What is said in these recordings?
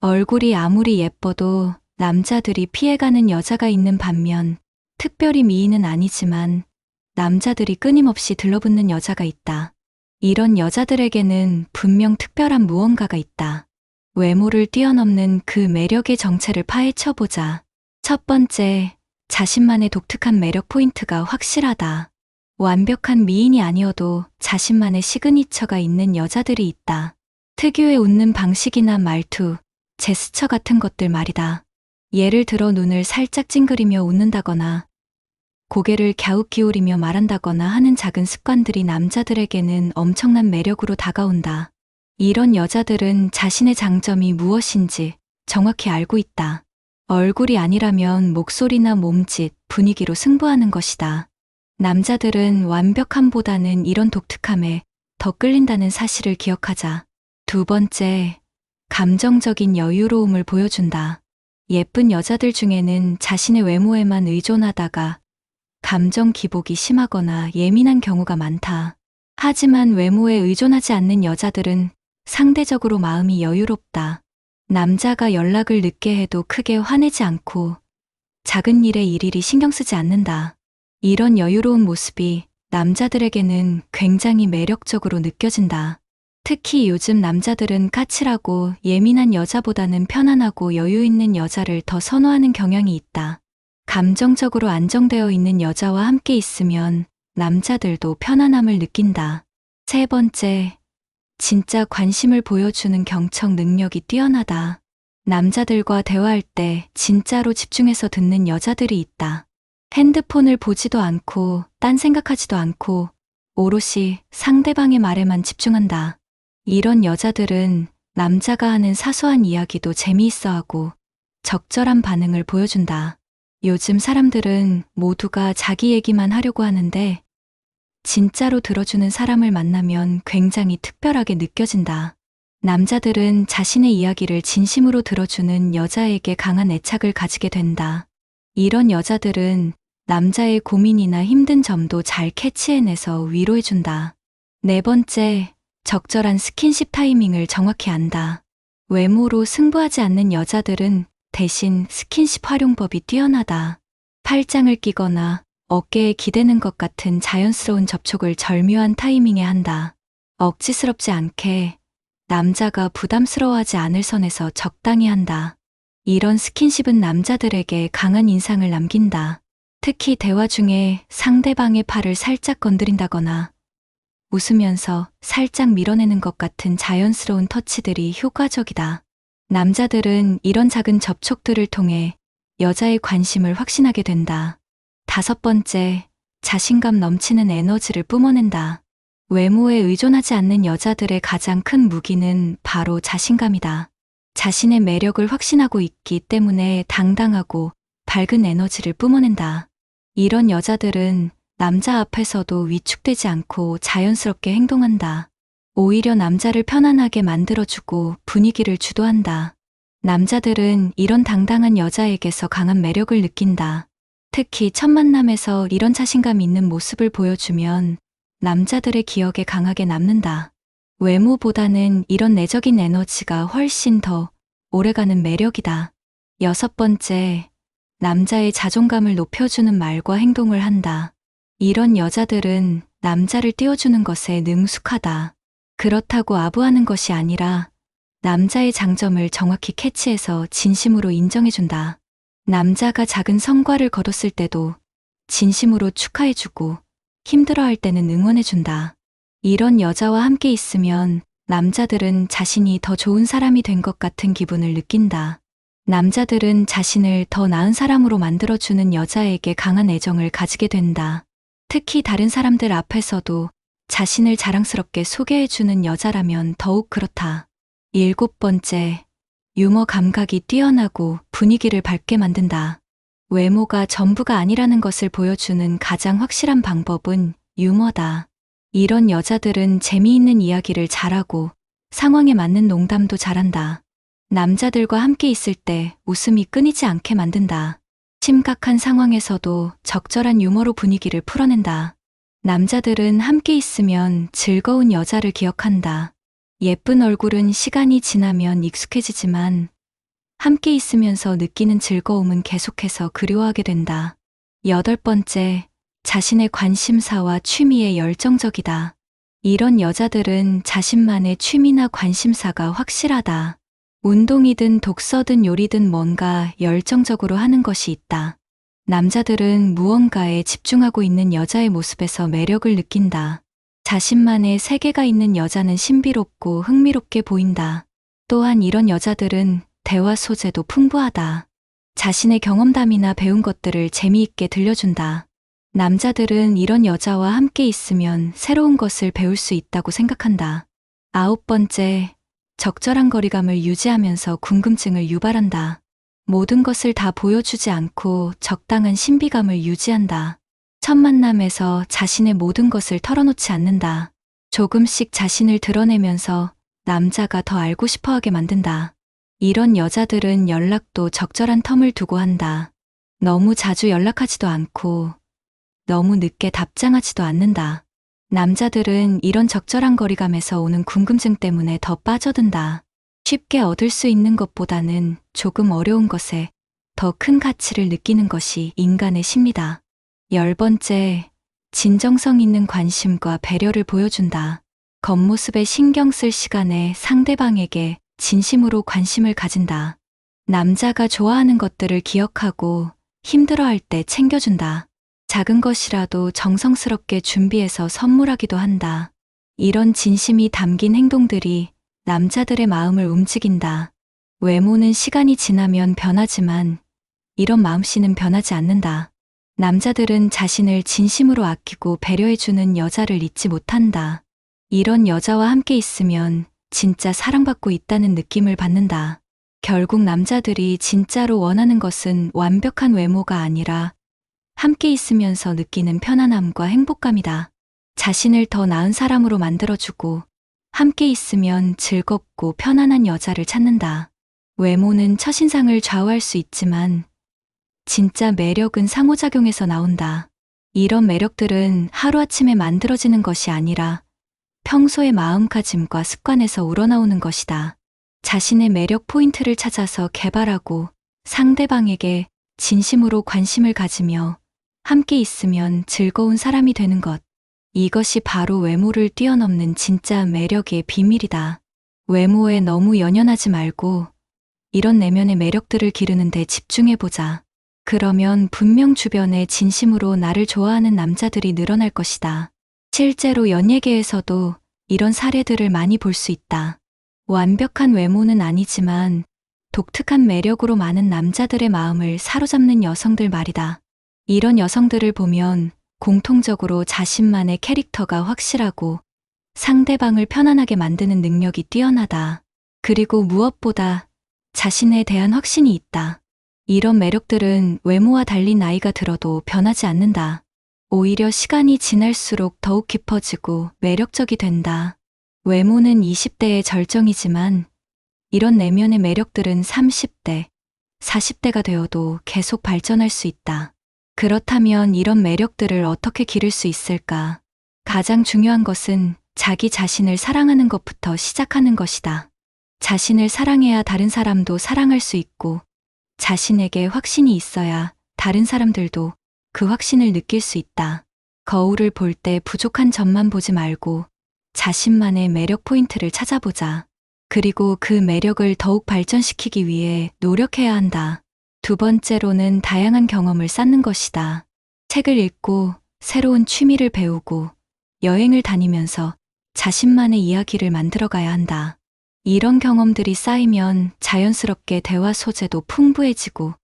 얼굴이 아무리 예뻐도 남자들이 피해가는 여자가 있는 반면 특별히 미인은 아니지만 남자들이 끊임없이 들러붙는 여자가 있다. 이런 여자들에게는 분명 특별한 무언가가 있다. 외모를 뛰어넘는 그 매력의 정체를 파헤쳐보자. 첫 번째, 자신만의 독특한 매력 포인트가 확실하다. 완벽한 미인이 아니어도 자신만의 시그니처가 있는 여자들이 있다. 특유의 웃는 방식이나 말투, 제스처 같은 것들 말이다. 예를 들어 눈을 살짝 찡그리며 웃는다거나 고개를 갸웃 기울이며 말한다거나 하는 작은 습관들이 남자들에게는 엄청난 매력으로 다가온다. 이런 여자들은 자신의 장점이 무엇인지 정확히 알고 있다. 얼굴이 아니라면 목소리나 몸짓, 분위기로 승부하는 것이다. 남자들은 완벽함보다는 이런 독특함에 더 끌린다는 사실을 기억하자. 두 번째, 감정적인 여유로움을 보여준다. 예쁜 여자들 중에는 자신의 외모에만 의존하다가 감정 기복이 심하거나 예민한 경우가 많다. 하지만 외모에 의존하지 않는 여자들은 상대적으로 마음이 여유롭다. 남자가 연락을 늦게 해도 크게 화내지 않고 작은 일에 일일이 신경 쓰지 않는다. 이런 여유로운 모습이 남자들에게는 굉장히 매력적으로 느껴진다. 특히 요즘 남자들은 까칠하고 예민한 여자보다는 편안하고 여유 있는 여자를 더 선호하는 경향이 있다. 감정적으로 안정되어 있는 여자와 함께 있으면 남자들도 편안함을 느낀다. 세 번째, 진짜 관심을 보여주는 경청 능력이 뛰어나다. 남자들과 대화할 때 진짜로 집중해서 듣는 여자들이 있다. 핸드폰을 보지도 않고 딴 생각하지도 않고 오롯이 상대방의 말에만 집중한다. 이런 여자들은 남자가 하는 사소한 이야기도 재미있어하고 적절한 반응을 보여준다. 요즘 사람들은 모두가 자기 얘기만 하려고 하는데 진짜로 들어주는 사람을 만나면 굉장히 특별하게 느껴진다. 남자들은 자신의 이야기를 진심으로 들어주는 여자에게 강한 애착을 가지게 된다. 이런 여자들은 남자의 고민이나 힘든 점도 잘 캐치해내서 위로해준다. 네 번째, 적절한 스킨십 타이밍을 정확히 안다. 외모로 승부하지 않는 여자들은 대신 스킨십 활용법이 뛰어나다. 팔짱을 끼거나 어깨에 기대는 것 같은 자연스러운 접촉을 절묘한 타이밍에 한다. 억지스럽지 않게 남자가 부담스러워하지 않을 선에서 적당히 한다. 이런 스킨십은 남자들에게 강한 인상을 남긴다. 특히 대화 중에 상대방의 팔을 살짝 건드린다거나 웃으면서 살짝 밀어내는 것 같은 자연스러운 터치들이 효과적이다. 남자들은 이런 작은 접촉들을 통해 여자의 관심을 확신하게 된다. 다섯 번째, 자신감 넘치는 에너지를 뿜어낸다. 외모에 의존하지 않는 여자들의 가장 큰 무기는 바로 자신감이다. 자신의 매력을 확신하고 있기 때문에 당당하고 밝은 에너지를 뿜어낸다. 이런 여자들은 남자 앞에서도 위축되지 않고 자연스럽게 행동한다. 오히려 남자를 편안하게 만들어주고 분위기를 주도한다. 남자들은 이런 당당한 여자에게서 강한 매력을 느낀다. 특히 첫 만남에서 이런 자신감 있는 모습을 보여주면 남자들의 기억에 강하게 남는다. 외모보다는 이런 내적인 에너지가 훨씬 더 오래가는 매력이다. 여섯 번째, 남자의 자존감을 높여주는 말과 행동을 한다. 이런 여자들은 남자를 띄워주는 것에 능숙하다. 그렇다고 아부하는 것이 아니라 남자의 장점을 정확히 캐치해서 진심으로 인정해준다. 남자가 작은 성과를 거뒀을 때도 진심으로 축하해주고 힘들어할 때는 응원해준다. 이런 여자와 함께 있으면 남자들은 자신이 더 좋은 사람이 된 것 같은 기분을 느낀다. 남자들은 자신을 더 나은 사람으로 만들어주는 여자에게 강한 애정을 가지게 된다. 특히 다른 사람들 앞에서도 자신을 자랑스럽게 소개해주는 여자라면 더욱 그렇다. 일곱 번째, 유머 감각이 뛰어나고 분위기를 밝게 만든다. 외모가 전부가 아니라는 것을 보여주는 가장 확실한 방법은 유머다. 이런 여자들은 재미있는 이야기를 잘하고 상황에 맞는 농담도 잘한다. 남자들과 함께 있을 때 웃음이 끊이지 않게 만든다. 심각한 상황에서도 적절한 유머로 분위기를 풀어낸다. 남자들은 함께 있으면 즐거운 여자를 기억한다. 예쁜 얼굴은 시간이 지나면 익숙해지지만 함께 있으면서 느끼는 즐거움은 계속해서 그리워하게 된다. 8번째, 자신의 관심사와 취미에 열정적이다. 이런 여자들은 자신만의 취미나 관심사가 확실하다. 운동이든 독서든 요리든 뭔가 열정적으로 하는 것이 있다. 남자들은 무언가에 집중하고 있는 여자의 모습에서 매력을 느낀다. 자신만의 세계가 있는 여자는 신비롭고 흥미롭게 보인다. 또한 이런 여자들은 대화 소재도 풍부하다. 자신의 경험담이나 배운 것들을 재미있게 들려준다. 남자들은 이런 여자와 함께 있으면 새로운 것을 배울 수 있다고 생각한다. 9번째, 적절한 거리감을 유지하면서 궁금증을 유발한다. 모든 것을 다 보여주지 않고 적당한 신비감을 유지한다. 첫 만남에서 자신의 모든 것을 털어놓지 않는다. 조금씩 자신을 드러내면서 남자가 더 알고 싶어하게 만든다. 이런 여자들은 연락도 적절한 텀을 두고 한다. 너무 자주 연락하지도 않고 너무 늦게 답장하지도 않는다. 남자들은 이런 적절한 거리감에서 오는 궁금증 때문에 더 빠져든다. 쉽게 얻을 수 있는 것보다는 조금 어려운 것에 더 큰 가치를 느끼는 것이 인간의 심리다. 10번째, 진정성 있는 관심과 배려를 보여준다. 겉모습에 신경 쓸 시간에 상대방에게 진심으로 관심을 가진다. 남자가 좋아하는 것들을 기억하고 힘들어할 때 챙겨준다. 작은 것이라도 정성스럽게 준비해서 선물하기도 한다. 이런 진심이 담긴 행동들이 남자들의 마음을 움직인다. 외모는 시간이 지나면 변하지만 이런 마음씨는 변하지 않는다. 남자들은 자신을 진심으로 아끼고 배려해주는 여자를 잊지 못한다. 이런 여자와 함께 있으면 진짜 사랑받고 있다는 느낌을 받는다. 결국 남자들이 진짜로 원하는 것은 완벽한 외모가 아니라 함께 있으면서 느끼는 편안함과 행복감이다. 자신을 더 나은 사람으로 만들어주고 함께 있으면 즐겁고 편안한 여자를 찾는다. 외모는 첫인상을 좌우할 수 있지만 진짜 매력은 상호작용에서 나온다. 이런 매력들은 하루아침에 만들어지는 것이 아니라 평소의 마음가짐과 습관에서 우러나오는 것이다. 자신의 매력 포인트를 찾아서 개발하고 상대방에게 진심으로 관심을 가지며 함께 있으면 즐거운 사람이 되는 것. 이것이 바로 외모를 뛰어넘는 진짜 매력의 비밀이다. 외모에 너무 연연하지 말고 이런 내면의 매력들을 기르는 데 집중해보자. 그러면 분명 주변에 진심으로 나를 좋아하는 남자들이 늘어날 것이다. 실제로 연예계에서도 이런 사례들을 많이 볼 수 있다. 완벽한 외모는 아니지만 독특한 매력으로 많은 남자들의 마음을 사로잡는 여성들 말이다. 이런 여성들을 보면 공통적으로 자신만의 캐릭터가 확실하고 상대방을 편안하게 만드는 능력이 뛰어나다. 그리고 무엇보다 자신에 대한 확신이 있다. 이런 매력들은 외모와 달리 나이가 들어도 변하지 않는다. 오히려 시간이 지날수록 더욱 깊어지고 매력적이 된다. 외모는 20대의 절정이지만 이런 내면의 매력들은 30대, 40대가 되어도 계속 발전할 수 있다. 그렇다면 이런 매력들을 어떻게 기를 수 있을까? 가장 중요한 것은 자기 자신을 사랑하는 것부터 시작하는 것이다. 자신을 사랑해야 다른 사람도 사랑할 수 있고 자신에게 확신이 있어야 다른 사람들도 그 확신을 느낄 수 있다. 거울을 볼 때 부족한 점만 보지 말고 자신만의 매력 포인트를 찾아보자. 그리고 그 매력을 더욱 발전시키기 위해 노력해야 한다. 두 번째로는 다양한 경험을 쌓는 것이다. 책을 읽고 새로운 취미를 배우고 여행을 다니면서 자신만의 이야기를 만들어가야 한다. 이런 경험들이 쌓이면 자연스럽게 대화 소재도 풍부해지고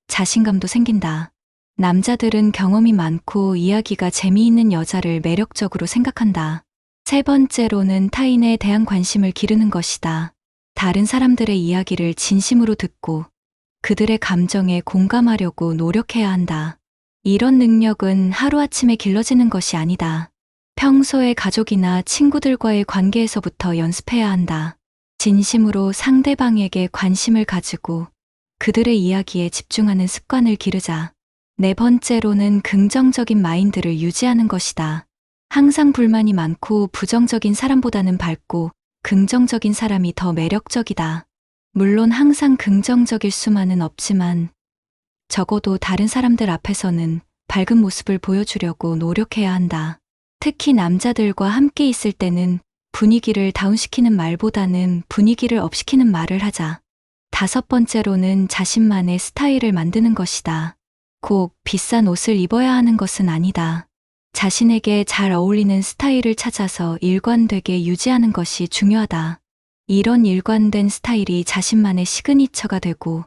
자신감도 생긴다. 남자들은 경험이 많고 이야기가 재미있는 여자를 매력적으로 생각한다. 세 번째로는 타인에 대한 관심을 기르는 것이다. 다른 사람들의 이야기를 진심으로 듣고 그들의 감정에 공감하려고 노력해야 한다. 이런 능력은 하루아침에 길러지는 것이 아니다. 평소에 가족이나 친구들과의 관계에서부터 연습해야 한다. 진심으로 상대방에게 관심을 가지고 그들의 이야기에 집중하는 습관을 기르자. 네 번째로는 긍정적인 마인드를 유지하는 것이다. 항상 불만이 많고 부정적인 사람보다는 밝고 긍정적인 사람이 더 매력적이다. 물론 항상 긍정적일 수만은 없지만 적어도 다른 사람들 앞에서는 밝은 모습을 보여주려고 노력해야 한다. 특히 남자들과 함께 있을 때는 분위기를 다운시키는 말보다는 분위기를 업시키는 말을 하자. 5번째로는 자신만의 스타일을 만드는 것이다. 꼭 비싼 옷을 입어야 하는 것은 아니다. 자신에게 잘 어울리는 스타일을 찾아서 일관되게 유지하는 것이 중요하다. 이런 일관된 스타일이 자신만의 시그니처가 되고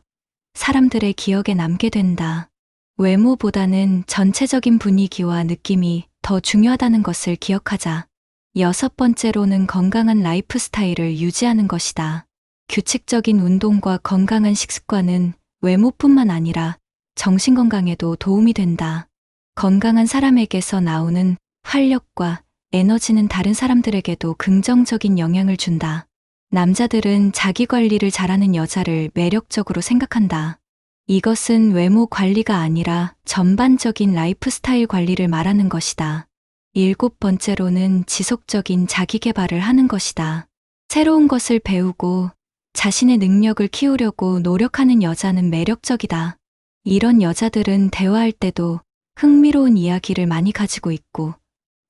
사람들의 기억에 남게 된다. 외모보다는 전체적인 분위기와 느낌이 더 중요하다는 것을 기억하자. 6번째로는 건강한 라이프 스타일을 유지하는 것이다. 규칙적인 운동과 건강한 식습관은 외모뿐만 아니라 정신건강에도 도움이 된다. 건강한 사람에게서 나오는 활력과 에너지는 다른 사람들에게도 긍정적인 영향을 준다. 남자들은 자기 관리를 잘하는 여자를 매력적으로 생각한다. 이것은 외모 관리가 아니라 전반적인 라이프 스타일 관리를 말하는 것이다. 7번째로는 지속적인 자기 개발을 하는 것이다. 새로운 것을 배우고 자신의 능력을 키우려고 노력하는 여자는 매력적이다. 이런 여자들은 대화할 때도 흥미로운 이야기를 많이 가지고 있고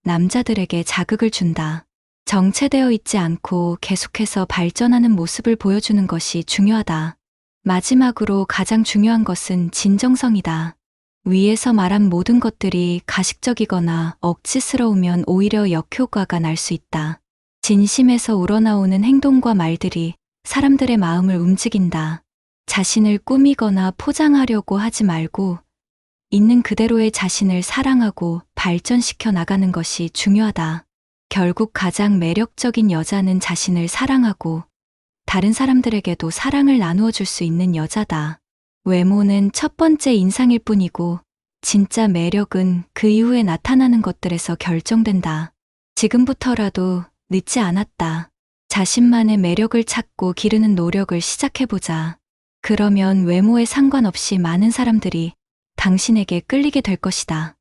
남자들에게 자극을 준다. 정체되어 있지 않고 계속해서 발전하는 모습을 보여주는 것이 중요하다. 마지막으로 가장 중요한 것은 진정성이다. 위에서 말한 모든 것들이 가식적이거나 억지스러우면 오히려 역효과가 날 수 있다. 진심에서 우러나오는 행동과 말들이 사람들의 마음을 움직인다. 자신을 꾸미거나 포장하려고 하지 말고 있는 그대로의 자신을 사랑하고 발전시켜 나가는 것이 중요하다. 결국 가장 매력적인 여자는 자신을 사랑하고 다른 사람들에게도 사랑을 나누어 줄 수 있는 여자다. 외모는 첫 번째 인상일 뿐이고 진짜 매력은 그 이후에 나타나는 것들에서 결정된다. 지금부터라도 늦지 않았다. 자신만의 매력을 찾고 기르는 노력을 시작해보자. 그러면 외모에 상관없이 많은 사람들이 당신에게 끌리게 될 것이다.